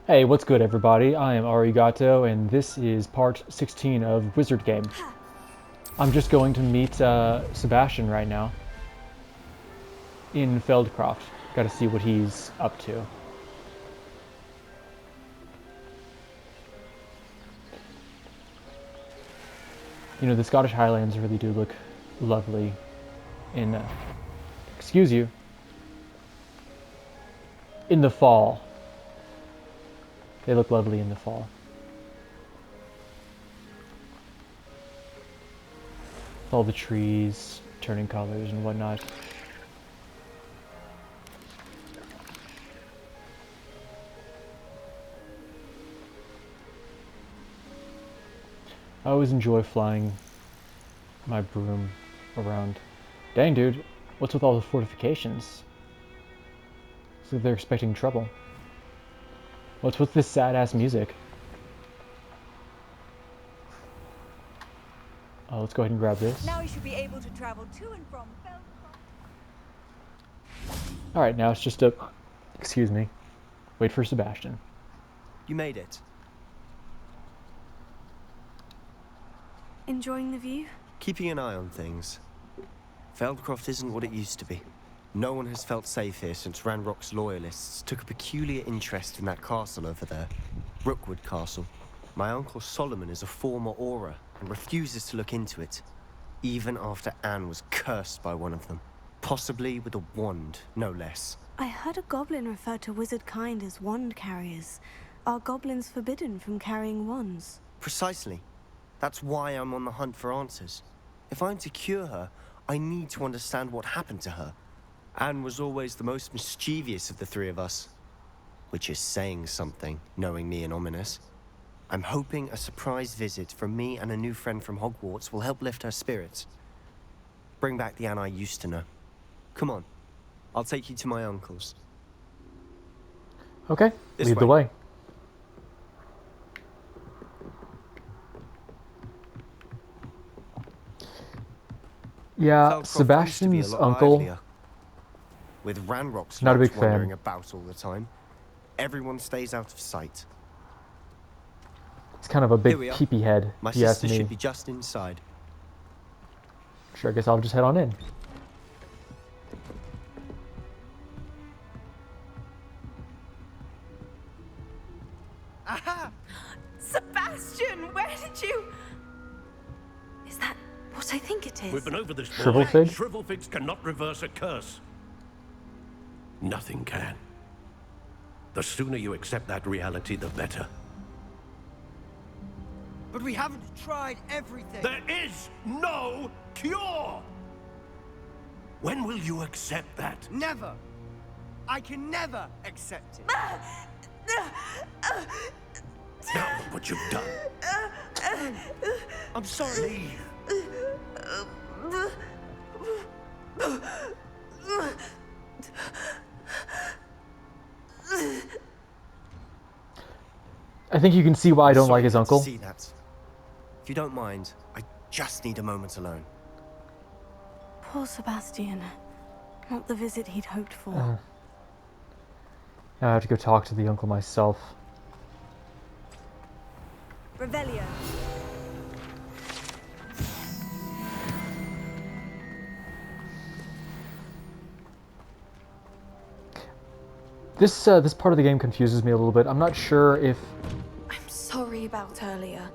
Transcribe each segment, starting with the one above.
Hey, what's good, everybody? I am Arigato, and this is part 16 of Wizard Game. I'm just going to meet Sebastian right now in Feldcroft. Gotta see what he's up to. You know, the Scottish Highlands really do look lovely in, excuse you, in the fall. They look lovely in the fall. With all the trees turning colors and whatnot. I always enjoy flying my broom around. Dang, dude, what's with all the fortifications? Looks like they're expecting trouble. What's with this sad-ass music? Let's go ahead and grab this. Now we should be able to travel to and from Alright, now it's just a... Excuse me. Wait for Sebastian. You made it. Enjoying the view? Keeping an eye on things. Feldcroft isn't what it used to be. No one has felt safe here since Ranrock's loyalists took a peculiar interest in that castle over there. Rookwood Castle. My uncle Solomon is a former Auror and refuses to look into it, even after Anne was cursed by one of them. Possibly with a wand, no less. I heard a goblin refer to wizard kind as wand carriers. Are goblins forbidden from carrying wands? Precisely. That's why I'm on the hunt for answers. If I'm to cure her, I need to understand what happened to her. Anne was always the most mischievous of the three of us. Which is saying something, knowing me and ominous. I'm hoping a surprise visit from me and a new friend from Hogwarts will help lift her spirits. Bring back the Anne I used to know. Come on, I'll take you to my uncle's. Okay, This lead the way. way. Yeah, Feldcroft used to be a Sebastian's lot uncle... livelier. With Ranrock's Not a lot big fan. wandering about all the time, everyone stays out of sight. It's kind of a big Here we are. peepee head, My if you ask sister me. should be just inside. Sure, I guess I'll just head on in. Aha! Sebastian, where did you... Is that what I think it is? We've been over this boy. Shrivelfig? Shrivelfigs cannot reverse a curse. Nothing can. The sooner you accept that reality, the better. But we haven't tried everything. There is no cure! When will you accept that? Never. I can never accept it. Now look what you've done. I'm sorry. Leave. I think you can see why I don't like his Sorry uncle. to see that. If you don't mind, I just need a moment alone. Poor Sebastian. Not the visit he'd hoped for. Now I have to go talk to the uncle myself. Revelio. This part of the game confuses me a little bit. I'm not sure if... I'm sorry about earlier.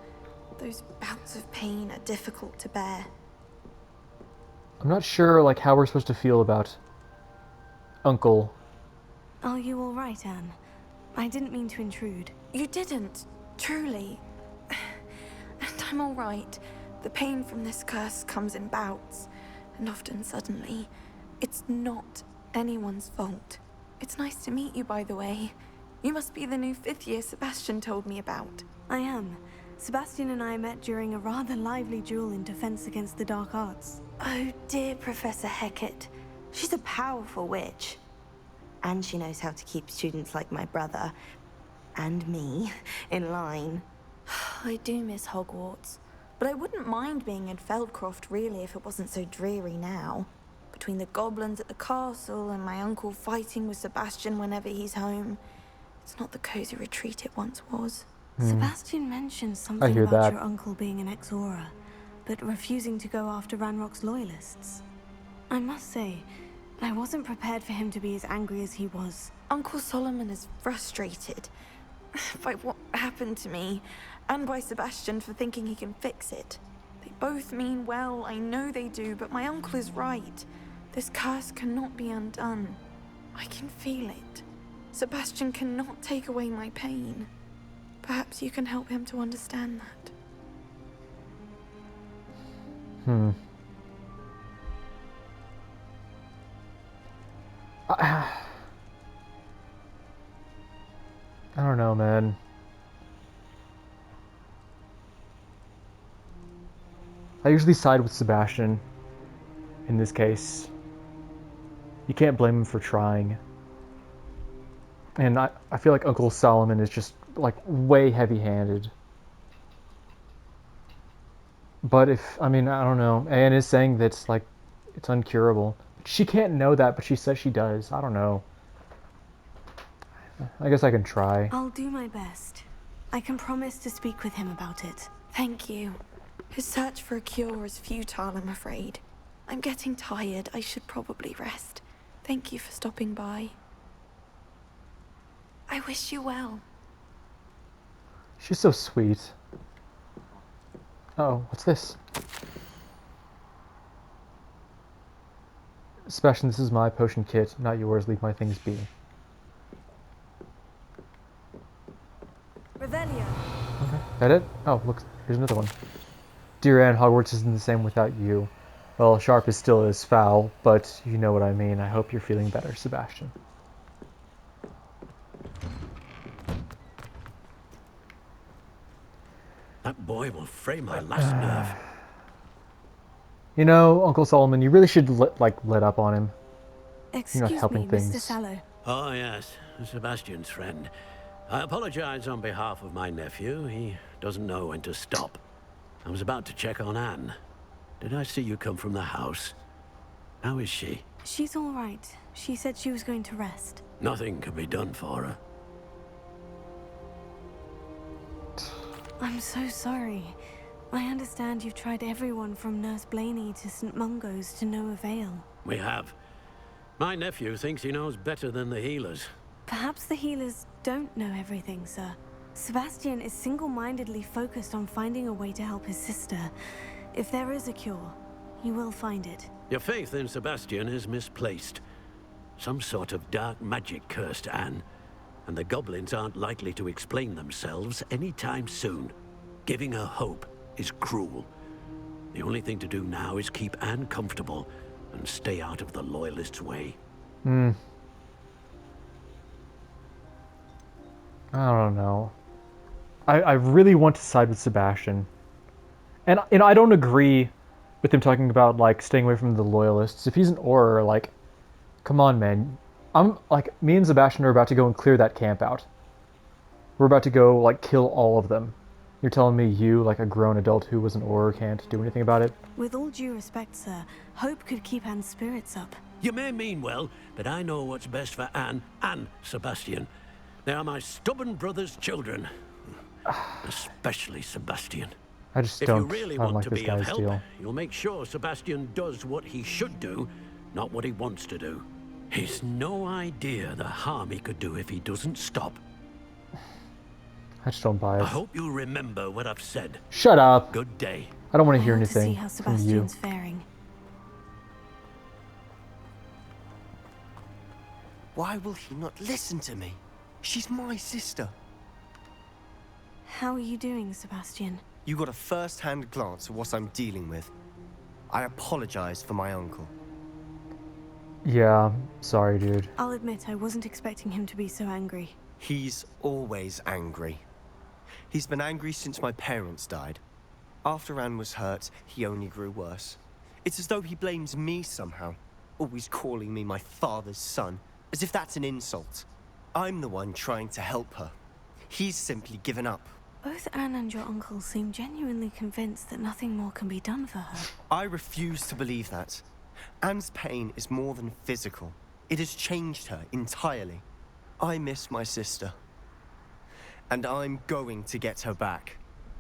Those bouts of pain are difficult to bear. I'm not sure, like, how we're supposed to feel about Uncle. Are you all right, Anne? I didn't mean to intrude. You didn't, truly. And I'm all right. The pain from this curse comes in bouts, and often suddenly. It's not anyone's fault. It's nice to meet you, by the way. You must be the new 5th year Sebastian told me about. I am. Sebastian and I met during a rather lively duel in Defense Against the Dark Arts. Oh dear, Professor Hecat. She's a powerful witch. And she knows how to keep students like my brother, and me, in line. I do miss Hogwarts, but I wouldn't mind being in Feldcroft really if it wasn't so dreary now. Between the goblins at the castle and my uncle fighting with Sebastian whenever he's home, It's not the cozy retreat it once was. Sebastian mentioned something hear about that. your uncle being an ex-Aura, but refusing to go after Ranrock's loyalists. I must say, I wasn't prepared for him to be as angry as he was. Uncle Solomon is frustrated by what happened to me, and by Sebastian for thinking he can fix it. They both mean well, I know they do, but my uncle is right. This curse cannot be undone. I can feel it. Sebastian cannot take away my pain. Perhaps you can help him to understand that. I don't know, man. I usually side with Sebastian in this case. You can't blame him for trying. And I feel like Uncle Solomon is just, like, way heavy-handed. But I don't know. Anne is saying that it's, like, it's uncurable. She can't know that, but she says she does. I don't know. I guess I can try. I'll do my best. I can promise to speak with him about it. Thank you. His search for a cure is futile, I'm afraid. I'm getting tired. I should probably rest. Thank you for stopping by. I wish you well. She's so sweet. Oh, what's this? Sebastian, this is my potion kit, not yours. Leave my things be. Revelio. Okay, that it? Oh, look, here's another one. Dear Anne, Hogwarts isn't the same without you. Well, Sharp is still as foul, but you know what I mean. I hope you're feeling better, Sebastian. That boy will fray my last nerve. You know, Uncle Solomon, you really should let up on him. Excuse helping me, things. Mr. Sallow. Oh, yes, Sebastian's friend. I apologize on behalf of my nephew. He doesn't know when to stop. I was about to check on Anne. Did I see you come from the house? How is she? She's all right. She said she was going to rest. Nothing can be done for her. I'm so sorry. I understand you've tried everyone from Nurse Blaney to St. Mungo's to no avail. We have. My nephew thinks he knows better than the healers. Perhaps the healers don't know everything, sir. Sebastian is single-mindedly focused on finding a way to help his sister. If there is a cure, he will find it. Your faith in Sebastian is misplaced. Some sort of dark magic cursed Anne, and the goblins aren't likely to explain themselves anytime soon. Giving her hope is cruel. The only thing to do now is keep Anne comfortable and stay out of the Loyalists' way. I don't know. I really want to side with Sebastian. And I don't agree with him talking about, like, staying away from the Loyalists. If he's an Auror, like, come on, man. Me and Sebastian are about to go and clear that camp out. We're about to go, like, kill all of them. You're telling me you, like a grown adult who was an Auror, can't do anything about it? With all due respect, sir, hope could keep Anne's spirits up. You may mean well, but I know what's best for Anne and Sebastian. They are my stubborn brother's children. Especially Sebastian. I just If don't, you really I don't want like to this be of guy's help, deal. you'll make sure Sebastian does what he should do, not what he wants to do. He's no idea the harm he could do if he doesn't stop. I just don't buy I it. hope you'll remember what I've said. Shut up! Good day. I don't want to I hear want to see anything how from you. Sebastian's faring. Why will he not listen to me? She's my sister. How are you doing, Sebastian? You got a first-hand glance at what I'm dealing with. I apologize for my uncle. Yeah, sorry, dude. I'll admit I wasn't expecting him to be so angry. He's always angry. He's been angry since my parents died. After Anne was hurt, he only grew worse. It's as though he blames me somehow, always calling me my father's son, as if that's an insult. I'm the one trying to help her. He's simply given up. Both Anne and your uncle seem genuinely convinced that nothing more can be done for her. I refuse to believe that. Anne's pain is more than physical. It has changed her entirely. I miss my sister. And I'm going to get her back.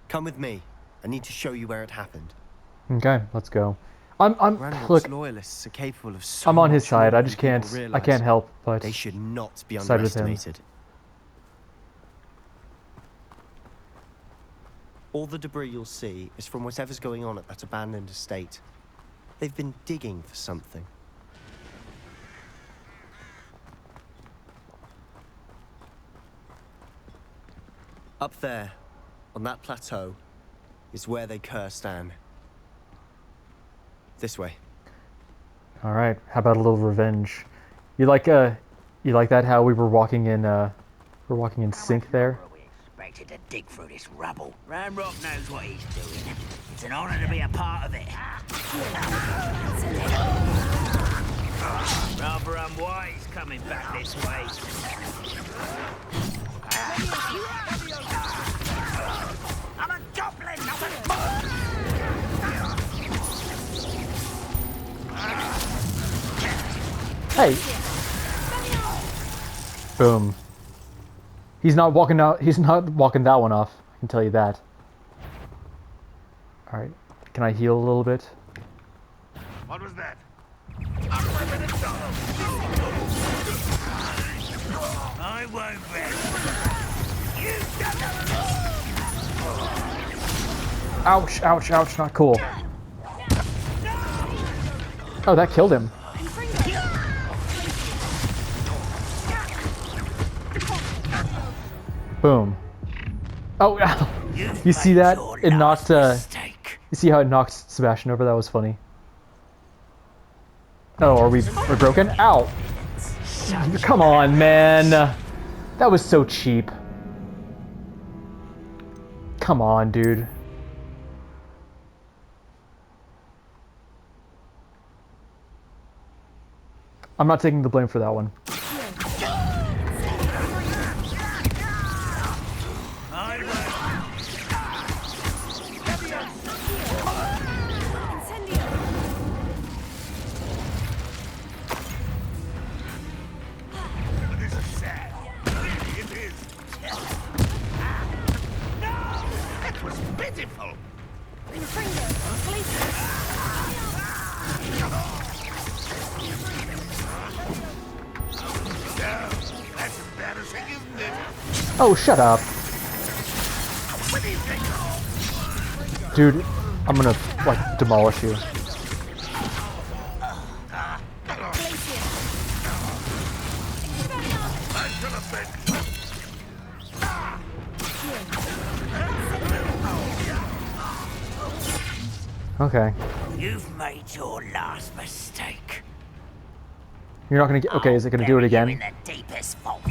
Come with me. I need to show you where it happened. Okay, let's go. I'm Ranrock's look, loyalists are capable of so I'm on his much side. more I than just people can't I realize. can't help but They should not be side with him. underestimated. All the debris you'll see is from whatever's going on at that abandoned estate. They've been digging for something. Up there, on that plateau, is where they cursed Anne. This way. All right, how about a little revenge? You like that how we were walking in sync there? We expected to dig through this rubble. Ranrock knows what he's doing. It's an honor to be a part of it. Rather unwise coming back this way. I'm a goblin, not a... Hey. Boom. He's not walking out. He's not walking that one off. I can tell you that. All right. Can I heal a little bit? What was that? I won't rest. Ouch! Ouch! Ouch! Not cool. Oh, that killed him. Boom. Oh, you see that? It knocked. You see how it knocked Sebastian over? That was funny. Oh, we're broken? Ow! Come on, man. That was so cheap. Come on, dude. I'm not taking the blame for that one. Oh, shut up. Dude, I'm gonna, like, demolish you. Okay. You've made your last mistake. You're not gonna get. Okay, is it gonna do it again? In the deepest vault.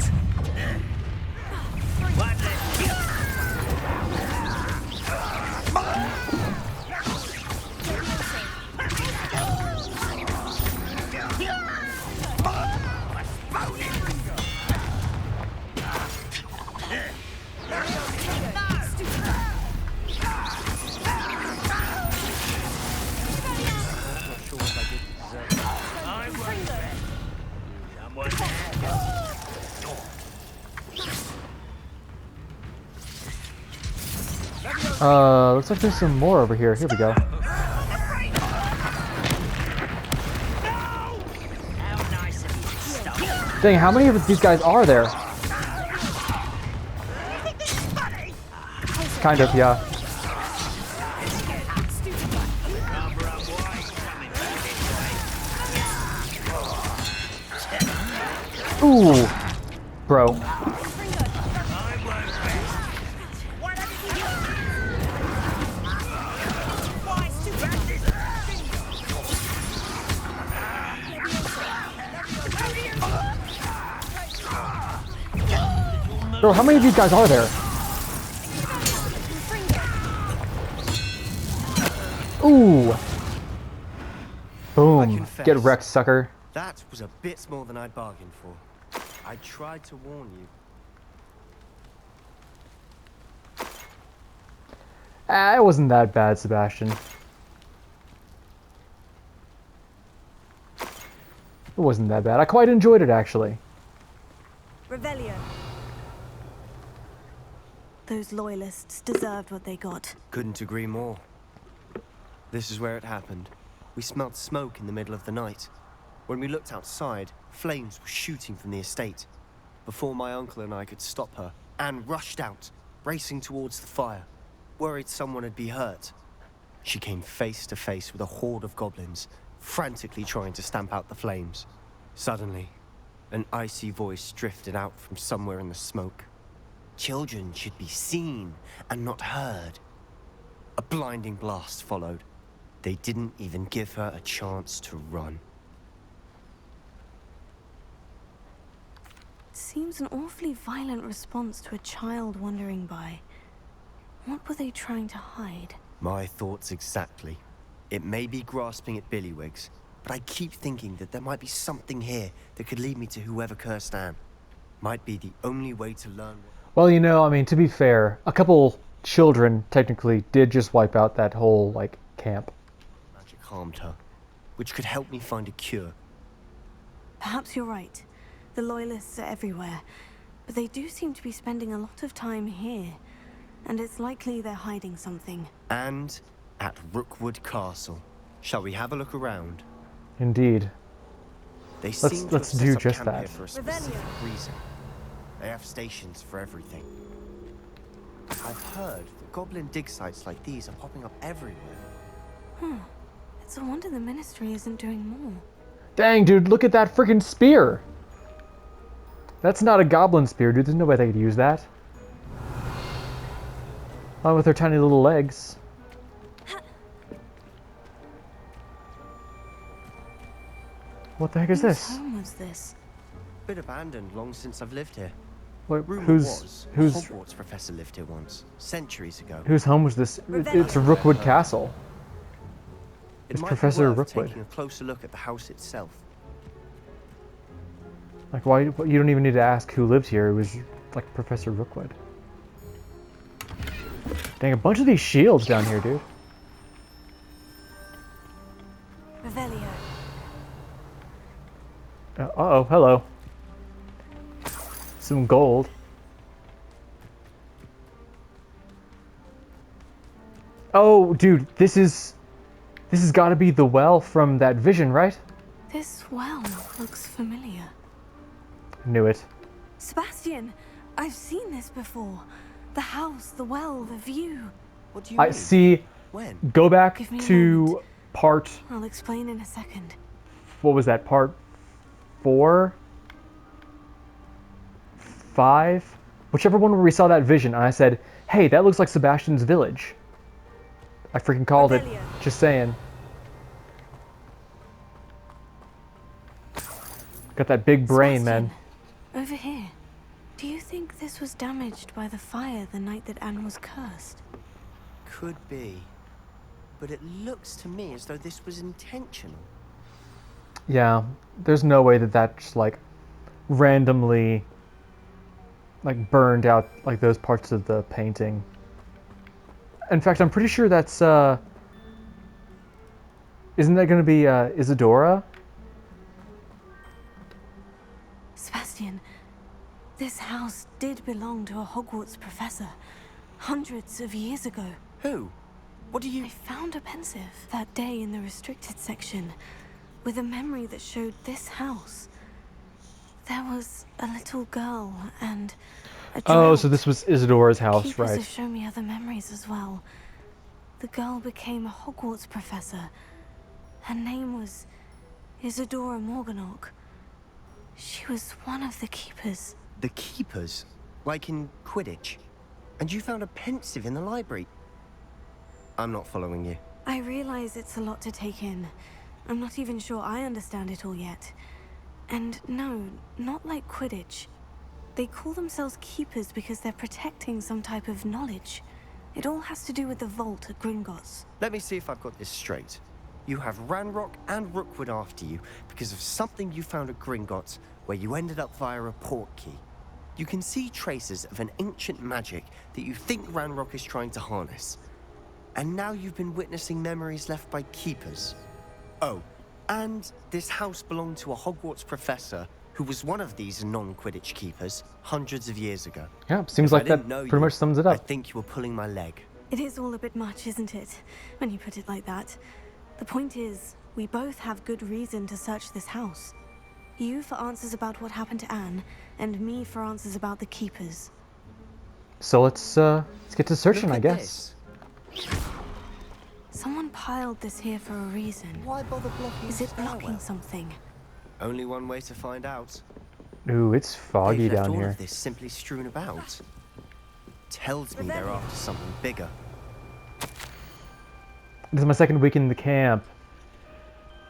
Looks like there's some more over here. Here we go. Dang, how many of these guys are there? Kind of, yeah. Ooh, bro. Bro, how many of these guys are there? Ooh. Boom. Get wrecked, sucker. That was a bit more than I'd bargained for. I tried to warn you. It wasn't that bad, Sebastian. It wasn't that bad. I quite enjoyed it, actually. Revelio. Those loyalists deserved what they got. Couldn't agree more. This is where it happened. We smelled smoke in the middle of the night. When we looked outside, flames were shooting from the estate. Before my uncle and I could stop her, Anne rushed out, racing towards the fire, worried someone had been hurt. She came face to face with a horde of goblins, frantically trying to stamp out the flames. Suddenly, an icy voice drifted out from somewhere in the smoke. Children should be seen and not heard. A blinding blast followed. They didn't even give her a chance to run. Seems an awfully violent response to a child wandering by. What were they trying to hide? My thoughts exactly. It may be grasping at Billywigs, but I keep thinking that there might be something here that could lead me to whoever cursed Anne. Might be the only way to learn. Well, you know, I mean, to be fair, a couple children technically did just wipe out that whole, like, camp. Magic harmed her, which could help me find a cure. Perhaps you're right. The loyalists are everywhere, but they do seem to be spending a lot of time here, and it's likely they're hiding something. And at Rookwood Castle. Shall we have a look around? Indeed. They seem to Let's have do set up just camp that. here for a specific reason. They have stations for everything. I've heard that goblin dig sites like these are popping up everywhere. It's a wonder the Ministry isn't doing more. Dang, dude, look at that freaking spear! That's not a goblin spear, dude. There's no way they could use that. Not with their tiny little legs. What the heck is Whose this? home was this? Bit abandoned long since I've lived here. Wait, Rumor whose was a whose Hogwarts professor lived here once, centuries ago. whose home was this? It's a Rookwood Castle. It It's might Professor be worth Rookwood. taking a closer look at the house itself. Like, why? You don't even need to ask who lived here. It was like Professor Rookwood. Dang, a bunch of these shields down here, dude. Revelio. Uh-oh, hello. Some gold. Oh, dude, this has got to be the well from that vision, right? This well looks familiar. Knew it. Sebastian, I've seen this before. The house, the well, the view. What do you I mean? see. When? Go back Give me a to moment. part. I'll explain in a second. What was that? Part 4, 5, whichever one where we saw that vision, and I said, "Hey, that looks like Sebastian's village." I freaking called it. Revelio. Just saying. Got that big brain, man. Sebastian, over here. Do you think this was damaged by the fire the night that Anne was cursed? Could be. But it looks to me as though this was intentional. Yeah, there's no way that that's like randomly like burned out like those parts of the painting. In fact, I'm pretty sure that's isn't that going to be Isadora? Sebastian, this house did belong to a Hogwarts professor hundreds of years ago. Who? What do you... I found a pensive that day in the restricted section with a memory that showed this house. There was a little girl and a Oh, drought. so this was Isadora's house, Keepers right? have shown me other memories as well. The girl became a Hogwarts professor. Her name was Isadora Morganach. She was one of the keepers. The keepers? Like in Quidditch? And you found a pensive in the library? I'm not following you. I realize it's a lot to take in. I'm not even sure I understand it all yet. And no, not like Quidditch. They call themselves keepers because they're protecting some type of knowledge. It all has to do with the vault at Gringotts. Let me see if I've got this straight. You have Ranrock and Rookwood after you because of something you found at Gringotts where you ended up via a port key. You can see traces of an ancient magic that you think Ranrock is trying to harness. And now you've been witnessing memories left by keepers. Oh, and this house belonged to a Hogwarts professor who was one of these non-Quidditch keepers hundreds of years ago. Yeah, seems If I like that didn't know pretty you, much sums it I up. think you were pulling my leg. It is all a bit much, isn't it? When you put it like that. The point is, we both have good reason to search this house. You for answers about what happened to Anne, and me for answers about the keepers. So let's get to searching, Look I at guess. this. Someone piled this here for a reason. Why bother blocking Is the it blocking stairwell? something? Only one way to find out. Ooh, it's foggy They've left down all here. of this simply strewn about. Tells me they're after something bigger. This is my second week in the camp.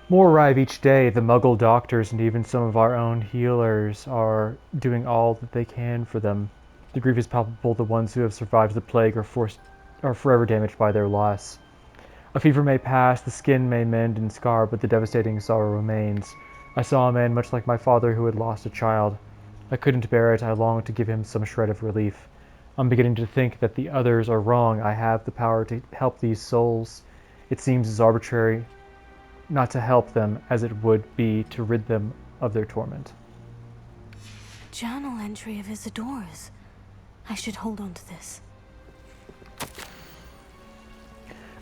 More arrive each day. The Muggle doctors and even some of our own healers are doing all that they can for them. The grief is palpable. The ones who have survived the plague are forever damaged by their loss. A fever may pass, the skin may mend and scar, but the devastating sorrow remains. I saw a man much like my father who had lost a child. I couldn't bear it. I longed to give him some shred of relief. I'm beginning to think that the others are wrong. I have the power to help these souls. It seems as arbitrary not to help them as it would be to rid them of their torment. Journal entry of Isadora's. I should hold on to this.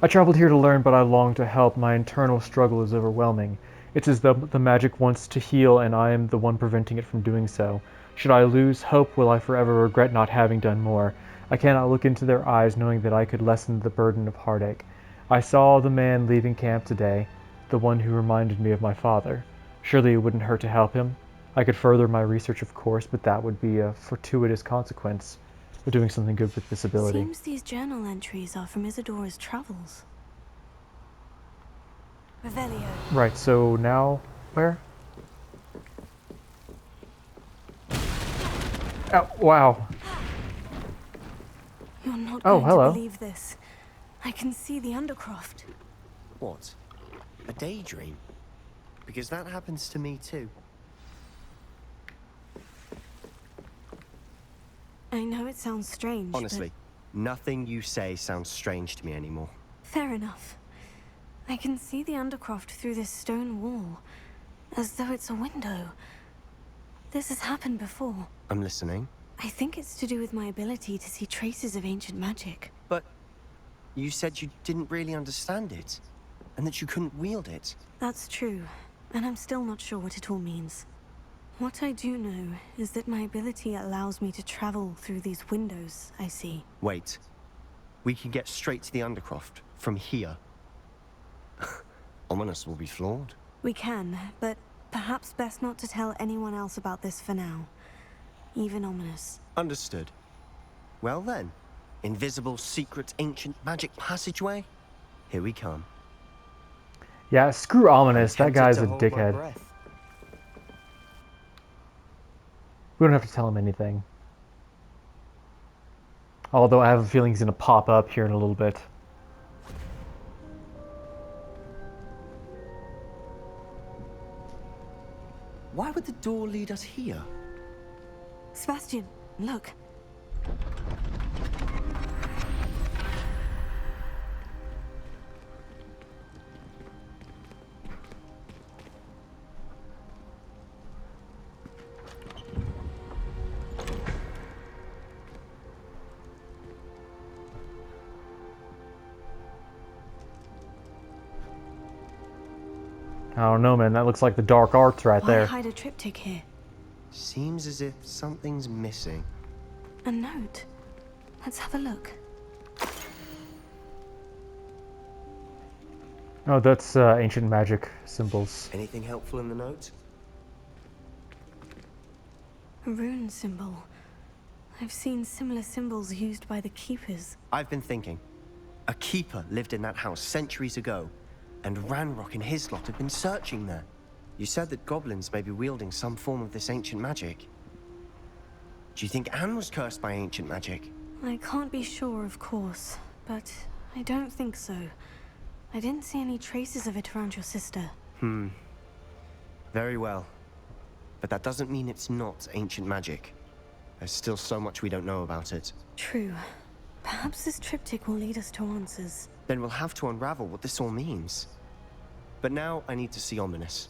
I traveled here to learn, but I long to help. My internal struggle is overwhelming. It's as though the magic wants to heal, and I am the one preventing it from doing so. Should I lose hope, will I forever regret not having done more. I cannot look into their eyes knowing that I could lessen the burden of heartache. I saw the man leaving camp today, the one who reminded me of my father. Surely it wouldn't hurt to help him. I could further my research, of course, but that would be a fortuitous consequence of doing something good with this ability. Seems these journal entries are from Isadora's travels. Revelio. Right, so now where? Oh, wow. You're not Oh, going hello. to believe this. I can see the Undercroft. What? A daydream? Because that happens to me too. I know it sounds strange, but Honestly, nothing you say sounds strange to me anymore. fair enough. I can see the Undercroft through this stone wall, as though it's a window. This has happened before. I'm listening. I think it's to do with my ability to see traces of ancient magic. But you said you didn't really understand it, and that you couldn't wield it. That's true, and I'm still not sure what it all means. What I do know is that my ability allows me to travel through these windows I see. Wait. We can get straight to the Undercroft from here. Ominous will be flawed. We can, but perhaps best not to tell anyone else about this for now. Even Ominous. Understood. Well then, invisible, secret, ancient magic passageway? Here we come. Yeah, screw Ominous. I'm That guy's a tempted to hold my dickhead. breath. We don't have to tell him anything. Although I have a feeling he's going to pop up here in a little bit. Why would the door lead us here? Sebastian, look. I don't know, man. That looks like the dark arts right Why there. hide a triptych here? Seems as if something's missing. A note. Let's have a look. Oh, that's ancient magic symbols. Anything helpful in the note? A rune symbol. I've seen similar symbols used by the keepers. I've been thinking. A keeper lived in that house centuries ago, and Ranrock and his lot have been searching there. You said that goblins may be wielding some form of this ancient magic. Do you think Anne was cursed by ancient magic? I can't be sure, of course, but I don't think so. I didn't see any traces of it around your sister. Very well. But that doesn't mean it's not ancient magic. There's still so much we don't know about it. True. Perhaps this triptych will lead us to answers. Then we'll have to unravel what this all means. But now I need to see Ominous.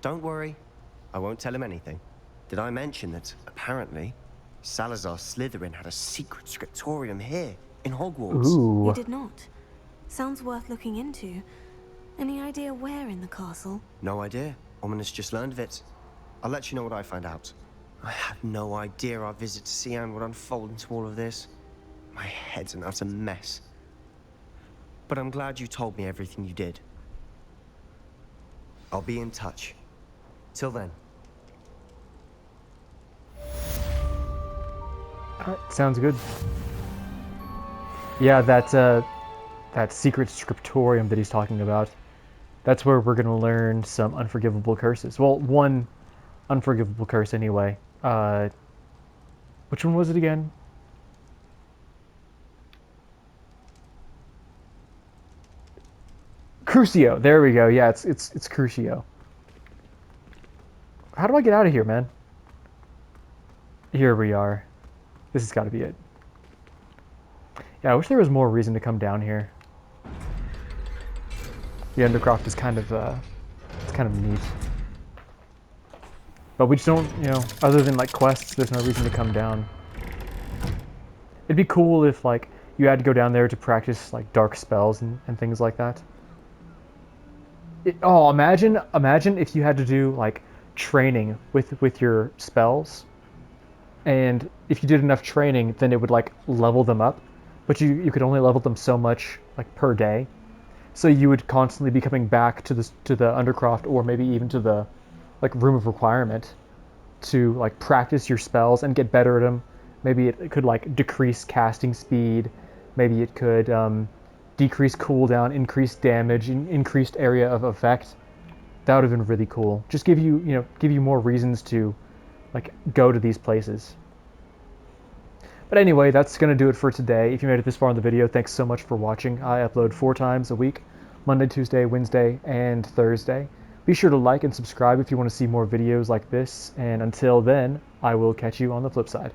Don't worry, I won't tell him anything. Did I mention that, apparently, Salazar Slytherin had a secret scriptorium here, in Hogwarts? Ooh. You did not. Sounds worth looking into. Any idea where in the castle? No idea. Ominous just learned of it. I'll let you know what I find out. I had no idea our visit to Cian would unfold into all of this. My head's an utter mess. But I'm glad you told me everything you did. I'll be in touch. Till then. Alright, sounds good. Yeah, that secret scriptorium that he's talking about. That's where we're gonna learn some unforgivable curses. Well, one unforgivable curse anyway. Which one was it again? Crucio. There we go. Yeah, it's Crucio. How do I get out of here, man? Here we are. This has got to be it. Yeah, I wish there was more reason to come down here. The Undercroft is kind of it's kind of neat. But we just don't, you know, other than like quests, there's no reason to come down. It'd be cool if like you had to go down there to practice like dark spells and things like that. Imagine if you had to do like training with your spells, and if you did enough training, then it would like level them up, but you could only level them so much like per day, so you would constantly be coming back to the Undercroft, or maybe even to the like Room of Requirement, to like practice your spells and get better at them. Maybe it could like decrease casting speed, maybe it could decrease cooldown, increase damage, increased area of effect. That would have been really cool. Just give you more reasons to like go to these places. But anyway, that's gonna do it for today. If you made it this far in the video, thanks so much for watching. I upload 4 times a week: Monday, Tuesday, Wednesday, and Thursday. Be sure to like and subscribe if you want to see more videos like this, and until then, I will catch you on the flip side.